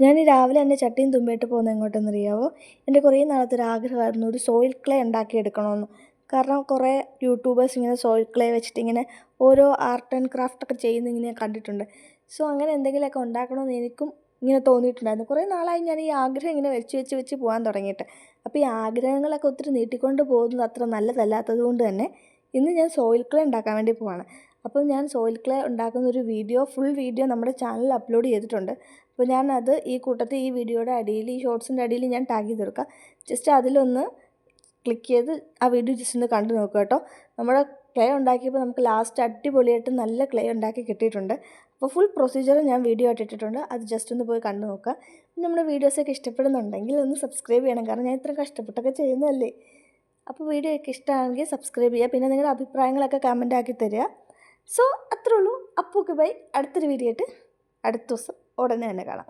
ഞാൻ ഈ രാവിലെ തന്നെ ചട്ടിയും തുമ്പിയിട്ട് പോകുന്നത് എങ്ങോട്ടെന്നറിയാമോ? എൻ്റെ കുറേ നാളത്തെ ഒരു ആഗ്രഹമായിരുന്നു ഒരു സോയിൽ ക്ലേ ഉണ്ടാക്കിയെടുക്കണമെന്ന്. കാരണം കുറേ യൂട്യൂബേഴ്സ് ഇങ്ങനെ സോയിൽ ക്ലേ വെച്ചിട്ട് ഇങ്ങനെ ഓരോ ആർട്ട് ആൻഡ് ക്രാഫ്റ്റ് ഒക്കെ ചെയ്യുന്ന ഇങ്ങനെ കണ്ടിട്ടുണ്ട്. സോ അങ്ങനെ എന്തെങ്കിലുമൊക്കെ ഉണ്ടാക്കണമെന്ന് എനിക്കും ഇങ്ങനെ തോന്നിയിട്ടുണ്ടായിരുന്നു. കുറേ നാളായി ഞാൻ ഈ ആഗ്രഹം ഇങ്ങനെ വെച്ച് പോകാൻ തുടങ്ങിയിട്ട്. അപ്പോൾ ഈ ആഗ്രഹങ്ങളൊക്കെ ഒത്തിരി നീട്ടിക്കൊണ്ട് പോകുന്നത് അത്ര നല്ലതല്ലാത്തത് കൊണ്ട് തന്നെ ഇന്ന് ഞാൻ സോയിൽ ക്ലേ ഉണ്ടാക്കാൻ വേണ്ടി പോവാണ്. അപ്പോൾ ഞാൻ സോയിൽ ക്ലേ ഉണ്ടാക്കുന്ന ഒരു ഫുൾ വീഡിയോ നമ്മുടെ ചാനലിൽ അപ്ലോഡ് ചെയ്തിട്ടുണ്ട്. അപ്പോൾ ഞാനത് ഈ കൂട്ടത്തിൽ ഈ വീഡിയോയുടെ അടിയിൽ ഈ ഷോർട്സിൻ്റെ അടിയിൽ ഞാൻ ടാഗ് ചെയ്ത് കൊടുക്കാം. ജസ്റ്റ് അതിലൊന്ന് ക്ലിക്ക് ചെയ്ത് ആ വീഡിയോ ജസ്റ്റ് ഒന്ന് കണ്ടു നോക്കുക കേട്ടോ. നമ്മുടെ ക്ലേ ഉണ്ടാക്കിയപ്പോൾ നമുക്ക് ലാസ്റ്റ് അടിപൊളിയായിട്ട് നല്ല ക്ലേ ഉണ്ടാക്കി കിട്ടിയിട്ടുണ്ട്. അപ്പോൾ ഫുൾ പ്രൊസീജിയർ ഞാൻ വീഡിയോ ആയിട്ട് ഇട്ടിട്ടുണ്ട്. അത് ജസ്റ്റ് ഒന്ന് പോയി കണ്ടു നോക്കുക. നമ്മുടെ വീഡിയോസൊക്കെ ഇഷ്ടപ്പെടുന്നുണ്ടെങ്കിൽ ഒന്ന് സബ്സ്ക്രൈബ് ചെയ്യണം. കാരണം ഞാൻ ഇത്ര കഷ്ടപ്പെട്ടൊക്കെ ചെയ്യുന്നതല്ലേ. അപ്പോൾ വീഡിയോ ഒക്കെ ഇഷ്ടമാണെങ്കിൽ സബ്സ്ക്രൈബ് ചെയ്യുക. പിന്നെ നിങ്ങളുടെ അഭിപ്രായങ്ങളൊക്കെ കമൻ്റ് ആക്കി തരിക. സോ അത്രേ ഉള്ളൂ. അപ്പോൾ ബൈ. അടുത്തൊരു വീഡിയോ ആയിട്ട് അടുത്ത ദിവസം ഉടനെ തന്നെ കാണാം.